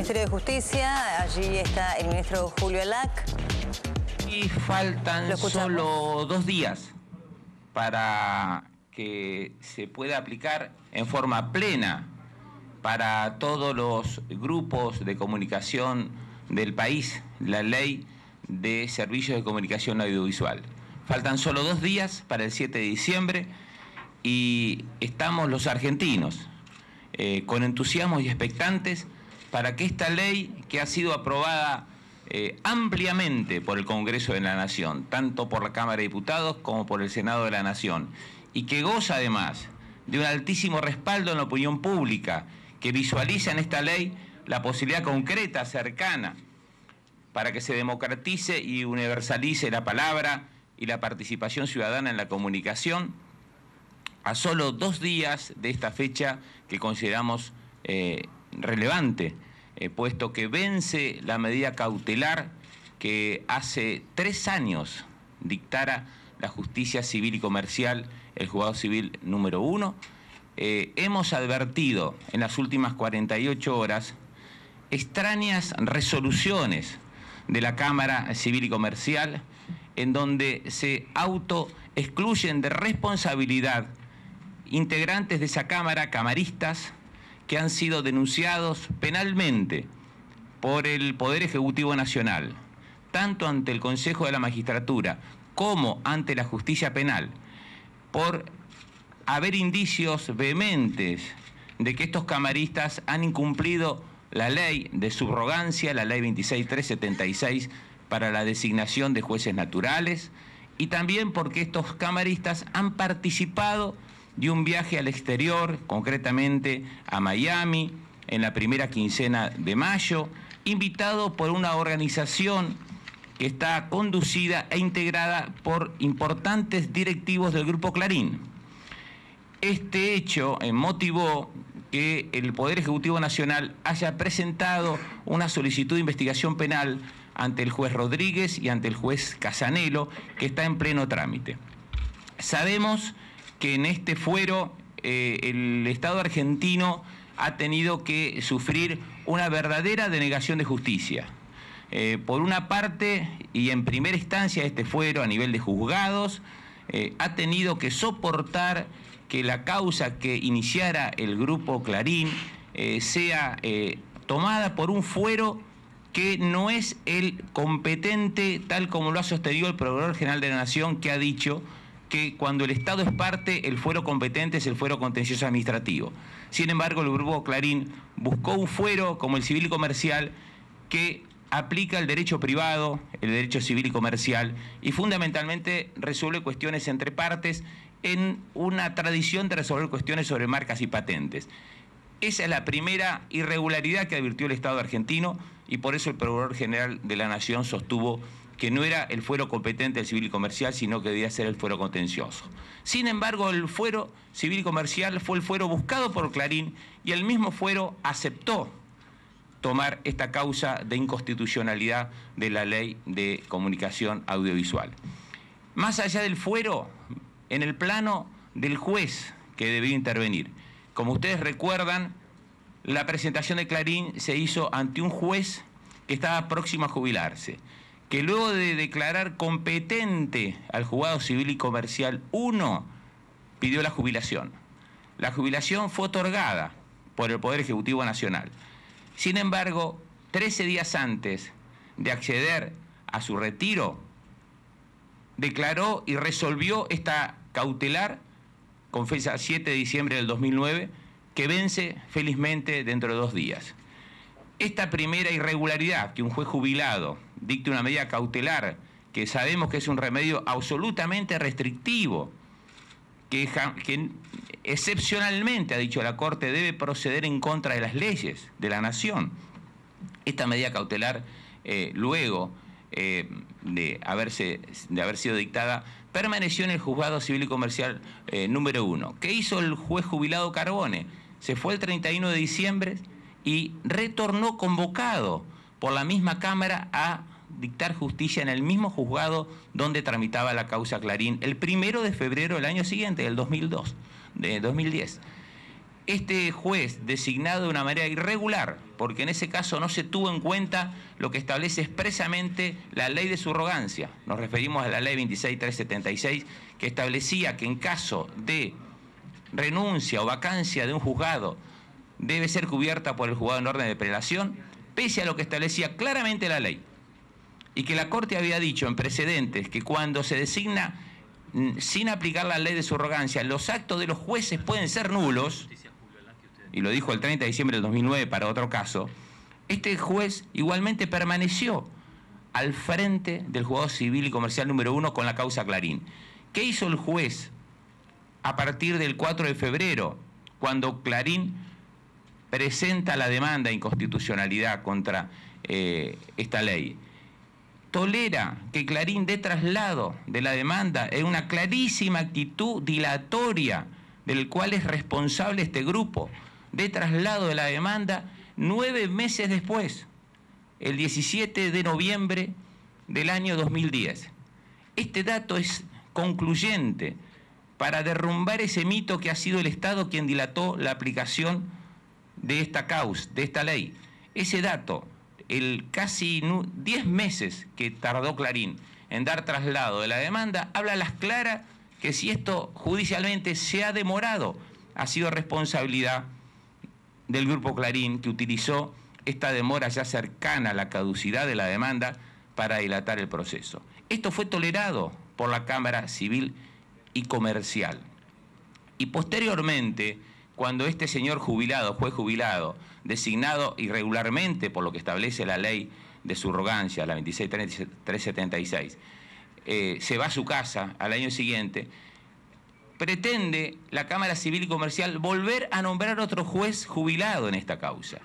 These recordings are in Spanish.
Ministerio de Justicia. Allí está el ministro Julio Alac. Y faltan solo 2 días para que se pueda aplicar en forma plena para todos los grupos de comunicación del país la ley de servicios de comunicación audiovisual. Faltan solo 2 días para el 7 de diciembre y estamos los argentinos con entusiasmo y expectantes para que esta ley, que ha sido aprobada ampliamente por el Congreso de la Nación, tanto por la Cámara de Diputados como por el Senado de la Nación, y que goza además de un altísimo respaldo en la opinión pública, que visualiza en esta ley la posibilidad concreta, cercana, para que se democratice y universalice la palabra y la participación ciudadana en la comunicación, a solo 2 días de esta fecha que consideramos relevante, puesto que vence la medida cautelar que hace 3 años dictara la Justicia Civil y Comercial, el Juzgado Civil número 1. Hemos advertido en las últimas 48 horas extrañas resoluciones de la Cámara Civil y Comercial en donde se autoexcluyen de responsabilidad integrantes de esa Cámara, camaristas, que han sido denunciados penalmente por el Poder Ejecutivo Nacional, tanto ante el Consejo de la Magistratura como ante la Justicia Penal, por haber indicios vehementes de que estos camaristas han incumplido la ley de subrogancia, la ley 26.376, para la designación de jueces naturales, y también porque estos camaristas han participado de un viaje al exterior, concretamente a Miami, en la primera quincena de mayo, invitado por una organización que está conducida e integrada por importantes directivos del Grupo Clarín. Este hecho motivó que el Poder Ejecutivo Nacional haya presentado una solicitud de investigación penal ante el juez Rodríguez y ante el juez Casanelo, que está en pleno trámite. Sabemos que en este fuero el Estado argentino ha tenido que sufrir una verdadera denegación de justicia. Por una parte, y en primera instancia este fuero a nivel de juzgados, ha tenido que soportar que la causa que iniciara el Grupo Clarín sea tomada por un fuero que no es el competente, tal como lo ha sostenido el Procurador General de la Nación, que ha dicho que cuando el Estado es parte, el fuero competente es el fuero contencioso administrativo. Sin embargo, el Grupo Clarín buscó un fuero como el civil y comercial que aplica el derecho privado, el derecho civil y comercial, y fundamentalmente resuelve cuestiones entre partes en una tradición de resolver cuestiones sobre marcas y patentes. Esa es la primera irregularidad que advirtió el Estado argentino, y por eso el Procurador General de la Nación sostuvo que no era el fuero competente del civil y comercial, sino que debía ser el fuero contencioso. Sin embargo, el fuero civil y comercial fue el fuero buscado por Clarín, y el mismo fuero aceptó tomar esta causa de inconstitucionalidad de la ley de comunicación audiovisual. Más allá del fuero, en el plano del juez que debió intervenir. Como ustedes recuerdan, la presentación de Clarín se hizo ante un juez que estaba próximo a jubilarse, que luego de declarar competente al Juzgado Civil y Comercial 1, pidió la jubilación. La jubilación fue otorgada por el Poder Ejecutivo Nacional. Sin embargo, 13 días antes de acceder a su retiro, declaró y resolvió esta cautelar con fecha 7 de diciembre del 2009, que vence felizmente dentro de 2 días. Esta primera irregularidad, que un juez jubilado dicte una medida cautelar, que sabemos que es un remedio absolutamente restrictivo, que excepcionalmente, ha dicho la Corte, debe proceder en contra de las leyes de la Nación. Esta medida cautelar, luego de haber sido dictada, permaneció en el Juzgado Civil y Comercial número 1. ¿Qué hizo el juez jubilado Carbone? Se fue el 31 de diciembre y retornó convocado por la misma Cámara a dictar justicia en el mismo juzgado donde tramitaba la causa Clarín el 1 de febrero del año siguiente, del 2010. este juez designado de una manera irregular, porque en ese caso no se tuvo en cuenta lo que establece expresamente la ley de subrogancia. Nos referimos a la ley 26.376, que establecía que en caso de renuncia o vacancia de un juzgado debe ser cubierta por el juzgado en orden de prelación, pese a lo que establecía claramente la ley. Y que la Corte había dicho en precedentes que cuando se designa sin aplicar la ley de subrogancia, los actos de los jueces pueden ser nulos, y lo dijo el 30 de diciembre del 2009 para otro caso, este juez igualmente permaneció al frente del juzgado civil y comercial número 1 con la causa Clarín. ¿Qué hizo el juez a partir del 4 de febrero, cuando Clarín presenta la demanda de inconstitucionalidad contra esta ley? Tolera que Clarín dé traslado de la demanda en una clarísima actitud dilatoria del cual es responsable este grupo, de traslado de la demanda 9 meses después, el 17 de noviembre del año 2010. Este dato es concluyente para derrumbar ese mito que ha sido el Estado quien dilató la aplicación de esta causa, de esta ley. Ese dato, el casi 10 meses que tardó Clarín en dar traslado de la demanda, habla a las claras que si esto judicialmente se ha demorado, ha sido responsabilidad del Grupo Clarín, que utilizó esta demora ya cercana a la caducidad de la demanda para dilatar el proceso. Esto fue tolerado por la Cámara Civil y Comercial. Y posteriormente, cuando este señor jubilado, juez jubilado, designado irregularmente por lo que establece la ley de subrogancia, la 26.376, se va a su casa al año siguiente, pretende la Cámara Civil y Comercial volver a nombrar otro juez jubilado en esta causa.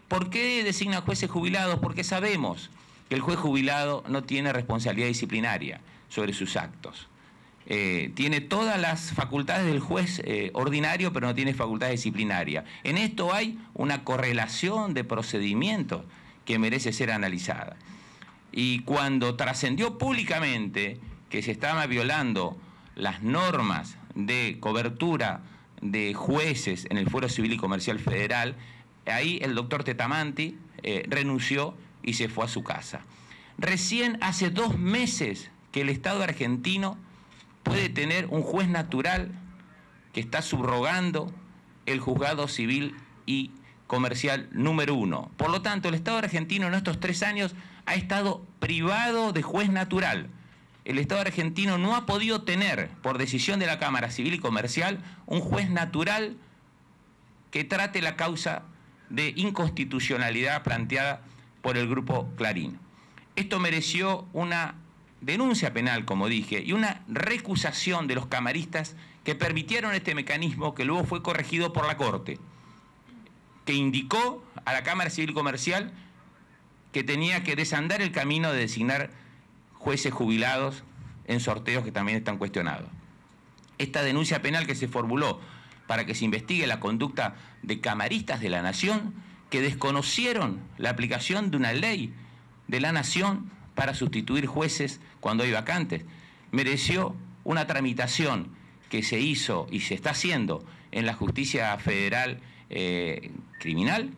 ¿Por qué designa jueces jubilados? Porque sabemos que el juez jubilado no tiene responsabilidad disciplinaria sobre sus actos. Tiene todas las facultades del juez ordinario, pero no tiene facultad disciplinaria. En esto hay una correlación de procedimientos que merece ser analizada. Y cuando trascendió públicamente que se estaban violando las normas de cobertura de jueces en el Fuero Civil y Comercial Federal, ahí el doctor Tetamanti renunció y se fue a su casa. Recién hace 2 meses que el Estado argentino puede tener un juez natural que está subrogando el juzgado civil y comercial número 1. Por lo tanto, el Estado argentino en estos 3 años ha estado privado de juez natural. El Estado argentino no ha podido tener, por decisión de la Cámara Civil y Comercial, un juez natural que trate la causa de inconstitucionalidad planteada por el Grupo Clarín. Esto mereció una denuncia penal, como dije, y una recusación de los camaristas que permitieron este mecanismo, que luego fue corregido por la Corte, que indicó a la Cámara Civil y Comercial que tenía que desandar el camino de designar jueces jubilados en sorteos que también están cuestionados. Esta denuncia penal que se formuló para que se investigue la conducta de camaristas de la Nación que desconocieron la aplicación de una ley de la Nación para sustituir jueces cuando hay vacantes, mereció una tramitación que se hizo y se está haciendo en la justicia federal criminal,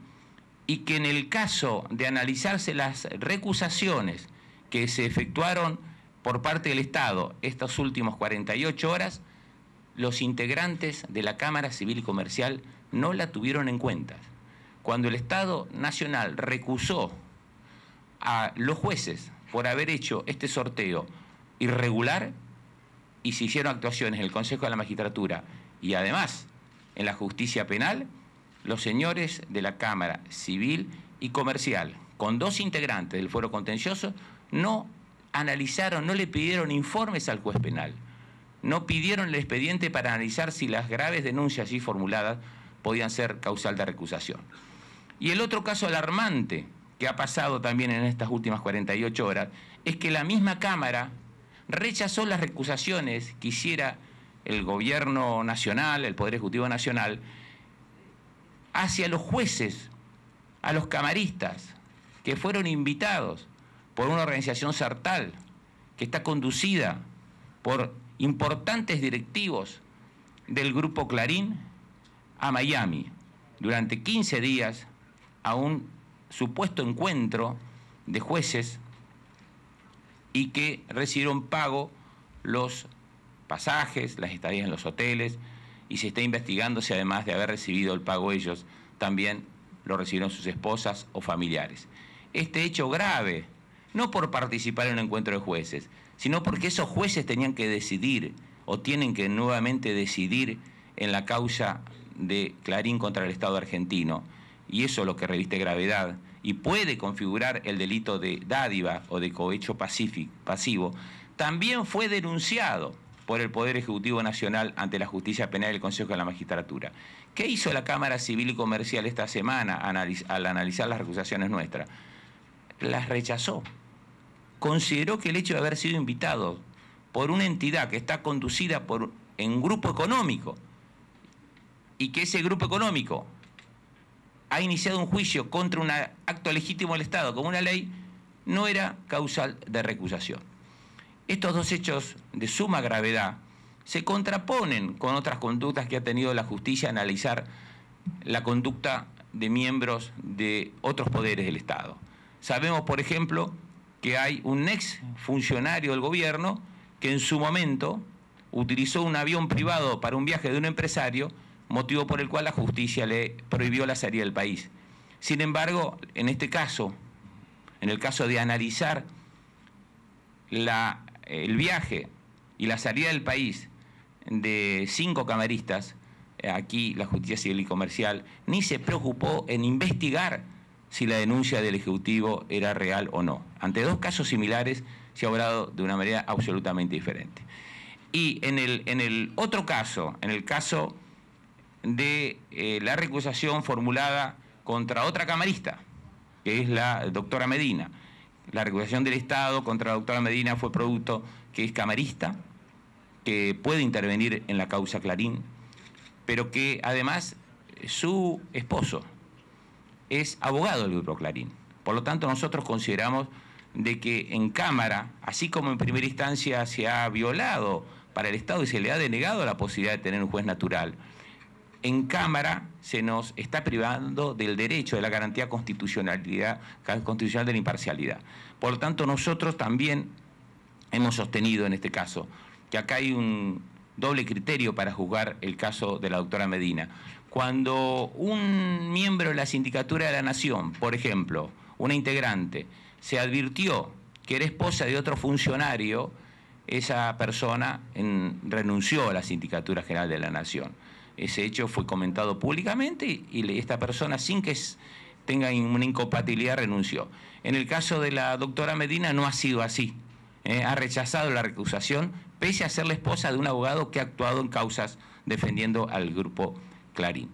y que en el caso de analizarse las recusaciones que se efectuaron por parte del Estado estas últimas 48 horas, los integrantes de la Cámara Civil y Comercial no la tuvieron en cuenta. Cuando el Estado Nacional recusó a los jueces por haber hecho este sorteo irregular, y se hicieron actuaciones en el Consejo de la Magistratura y además en la justicia penal, los señores de la Cámara Civil y Comercial, con 2 integrantes del fuero contencioso, no analizaron, no le pidieron informes al juez penal, no pidieron el expediente para analizar si las graves denuncias así formuladas podían ser causal de recusación. Y el otro caso alarmante que ha pasado también en estas últimas 48 horas es que la misma Cámara rechazó las recusaciones que hiciera el Gobierno Nacional, el Poder Ejecutivo Nacional, hacia los jueces, a los camaristas, que fueron invitados por una organización sartal que está conducida por importantes directivos del Grupo Clarín a Miami durante 15 días a un supuesto encuentro de jueces y que recibieron pago los pasajes, las estadías en los hoteles, y se está investigando si además de haber recibido el pago ellos, también lo recibieron sus esposas o familiares. Este hecho grave, no por participar en un encuentro de jueces, sino porque esos jueces tenían que decidir o tienen que nuevamente decidir en la causa de Clarín contra el Estado argentino, y eso es lo que reviste gravedad y puede configurar el delito de dádiva o de cohecho pasivo, también fue denunciado por el Poder Ejecutivo Nacional ante la Justicia Penal y el Consejo de la Magistratura. ¿Qué hizo la Cámara Civil y Comercial esta semana al analizar las recusaciones nuestras? Las rechazó. Consideró que el hecho de haber sido invitado por una entidad que está conducida en un grupo económico y que ese grupo económico ha iniciado un juicio contra un acto legítimo del Estado como una ley, no era causal de recusación. Estos dos hechos de suma gravedad se contraponen con otras conductas que ha tenido la justicia a analizar la conducta de miembros de otros poderes del Estado. Sabemos, por ejemplo, que hay un ex funcionario del gobierno que en su momento utilizó un avión privado para un viaje de un empresario, motivo por el cual la justicia le prohibió la salida del país. Sin embargo, en este caso, en el caso de analizar el viaje y la salida del país de 5 camaristas, aquí la Justicia Civil y Comercial ni se preocupó en investigar si la denuncia del Ejecutivo era real o no. Ante dos casos similares se ha obrado de una manera absolutamente diferente. Y en el otro caso, en el caso de la recusación formulada contra otra camarista, que es la doctora Medina. La recusación del Estado contra la doctora Medina fue producto que es camarista, que puede intervenir en la causa Clarín, pero que además su esposo es abogado del Grupo Clarín. Por lo tanto, nosotros consideramos de que en Cámara, así como en primera instancia se ha violado para el Estado y se le ha denegado la posibilidad de tener un juez natural, en Cámara se nos está privando del derecho de la garantía constitucional de la imparcialidad. Por lo tanto, nosotros también hemos sostenido en este caso que acá hay un doble criterio para juzgar el caso de la doctora Medina. Cuando un miembro de la Sindicatura de la Nación, por ejemplo, una integrante, se advirtió que era esposa de otro funcionario, esa persona renunció a la Sindicatura General de la Nación. Ese hecho fue comentado públicamente y esta persona, sin que tenga una incompatibilidad, renunció. En el caso de la doctora Medina no ha sido así. Ha rechazado la recusación, pese a ser la esposa de un abogado que ha actuado en causas defendiendo al Grupo Clarín.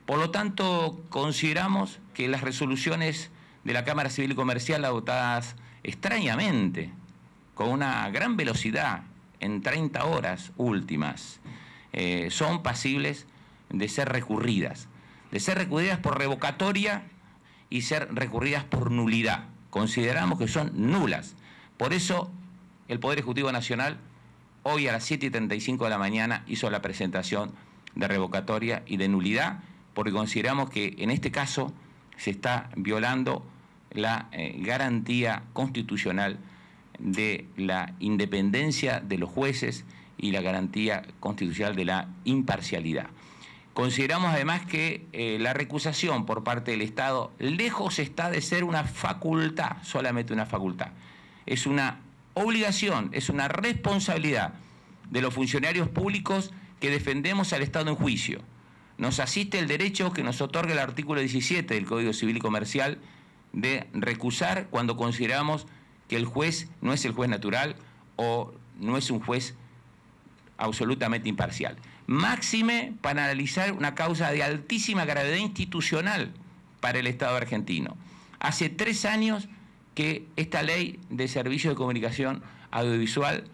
Por lo tanto, consideramos que las resoluciones de la Cámara Civil y Comercial adoptadas extrañamente, con una gran velocidad, en 30 horas últimas, son pasibles de ser recurridas por revocatoria y ser recurridas por nulidad. Consideramos que son nulas. Por eso el Poder Ejecutivo Nacional hoy a las 7:35 de la mañana hizo la presentación de revocatoria y de nulidad, porque consideramos que en este caso se está violando la garantía constitucional de la independencia de los jueces y la garantía constitucional de la imparcialidad. Consideramos además que la recusación por parte del Estado lejos está de ser una facultad, solamente una facultad. Es una obligación, es una responsabilidad de los funcionarios públicos que defendemos al Estado en juicio. Nos asiste el derecho que nos otorga el artículo 17 del Código Civil y Comercial de recusar cuando consideramos que el juez no es el juez natural o no es un juez absolutamente imparcial. Máxime para analizar una causa de altísima gravedad institucional para el Estado argentino. Hace 3 años que esta ley de servicios de comunicación audiovisual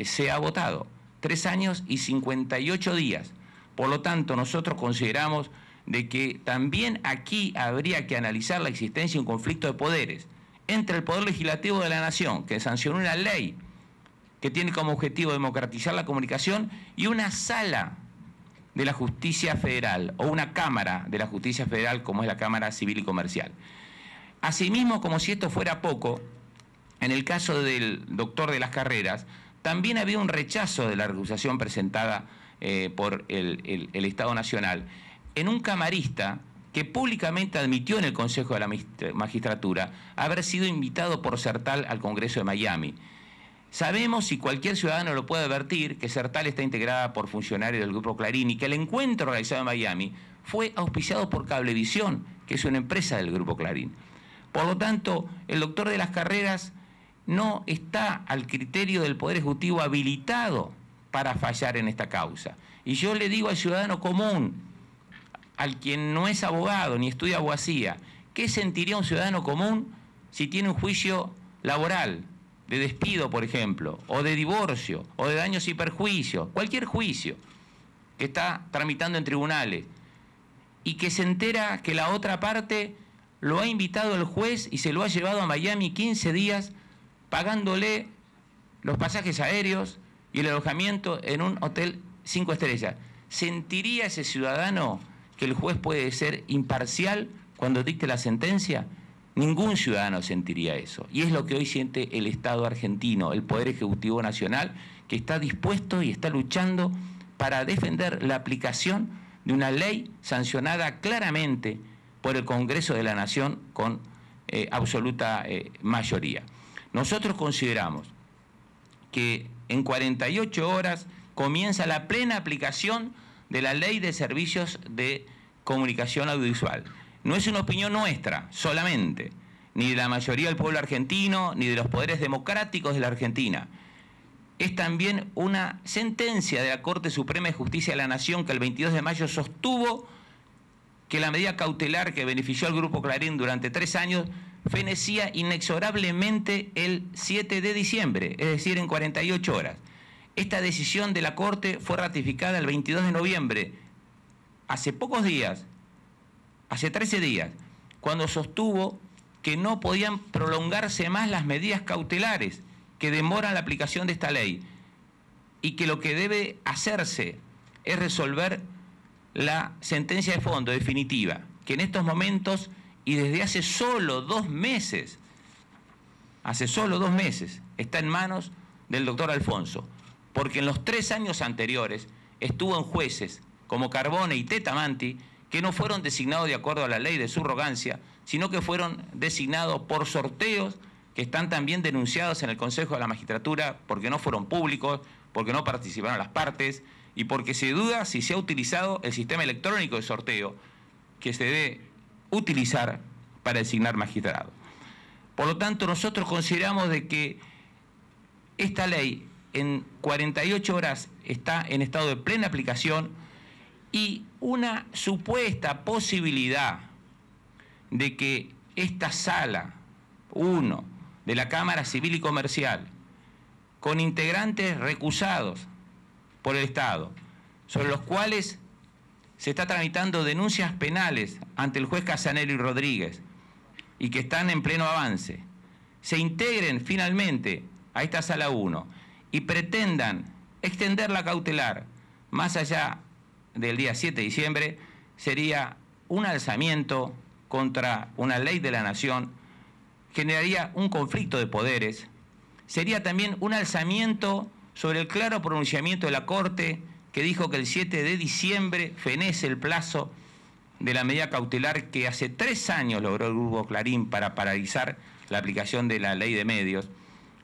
se ha votado. 3 años y 58 días. Por lo tanto, nosotros consideramos de que también aquí habría que analizar la existencia de un conflicto de poderes entre el Poder Legislativo de la Nación, que sancionó una ley que tiene como objetivo democratizar la comunicación, y una sala de la Justicia Federal o una Cámara de la Justicia Federal como es la Cámara Civil y Comercial. Asimismo, como si esto fuera poco, en el caso del doctor de las Carreras, también había un rechazo de la recusación presentada por el Estado Nacional en un camarista que públicamente admitió en el Consejo de la Magistratura haber sido invitado por Sertal al Congreso de Miami. Sabemos, y cualquier ciudadano lo puede advertir, que Sertal está integrada por funcionarios del Grupo Clarín y que el encuentro realizado en Miami fue auspiciado por Cablevisión, que es una empresa del Grupo Clarín. Por lo tanto, el doctor de las Carreras no está al criterio del Poder Ejecutivo habilitado para fallar en esta causa. Y yo le digo al ciudadano común, al quien no es abogado ni estudia abogacía, ¿qué sentiría un ciudadano común si tiene un juicio laboral, de despido, por ejemplo, o de divorcio, o de daños y perjuicios, cualquier juicio que está tramitando en tribunales, y que se entera que la otra parte lo ha invitado el juez y se lo ha llevado a Miami 15 días pagándole los pasajes aéreos y el alojamiento en un hotel 5 estrellas? ¿Sentiría ese ciudadano que el juez puede ser imparcial cuando dicte la sentencia? Ningún ciudadano sentiría eso. Y es lo que hoy siente el Estado argentino, el Poder Ejecutivo Nacional, que está dispuesto y está luchando para defender la aplicación de una ley sancionada claramente por el Congreso de la Nación con absoluta mayoría. Nosotros consideramos que en 48 horas comienza la plena aplicación de la Ley de Servicios de Comunicación Audiovisual. No es una opinión nuestra solamente, ni de la mayoría del pueblo argentino, ni de los poderes democráticos de la Argentina. Es también una sentencia de la Corte Suprema de Justicia de la Nación que el 22 de mayo sostuvo que la medida cautelar que benefició al Grupo Clarín durante 3 años fenecía inexorablemente el 7 de diciembre, es decir, en 48 horas. Esta decisión de la Corte fue ratificada el 22 de noviembre, hace pocos días, hace 13 días, cuando sostuvo que no podían prolongarse más las medidas cautelares que demoran la aplicación de esta ley y que lo que debe hacerse es resolver la sentencia de fondo definitiva, que en estos momentos y desde hace solo 2 meses, está en manos del doctor Alfonso, porque en los 3 años anteriores estuvo en jueces como Carbone y Tetamanti, que no fueron designados de acuerdo a la ley de subrogancia, sino que fueron designados por sorteos que están también denunciados en el Consejo de la Magistratura porque no fueron públicos, porque no participaron las partes y porque se duda si se ha utilizado el sistema electrónico de sorteo que se debe utilizar para designar magistrados. Por lo tanto, nosotros consideramos de que esta ley en 48 horas está en estado de plena aplicación y una supuesta posibilidad de que esta sala 1 de la Cámara Civil y Comercial, con integrantes recusados por el Estado, sobre los cuales se está tramitando denuncias penales ante el juez Casanello y Rodríguez y que están en pleno avance, se integren finalmente a esta sala 1 y pretendan extender la cautelar más allá del día 7 de diciembre, sería un alzamiento contra una ley de la nación, generaría un conflicto de poderes, sería también un alzamiento sobre el claro pronunciamiento de la Corte que dijo que el 7 de diciembre fenece el plazo de la medida cautelar que hace 3 años logró el Grupo Clarín para paralizar la aplicación de la ley de medios.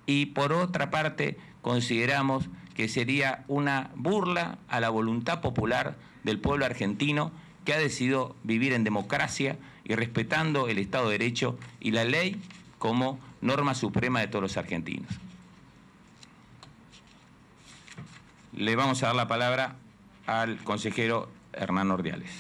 Y por otra parte, consideramos que sería una burla a la voluntad popular del pueblo argentino que ha decidido vivir en democracia y respetando el Estado de Derecho y la ley como norma suprema de todos los argentinos. Le vamos a dar la palabra al consejero Hernán Ordiales.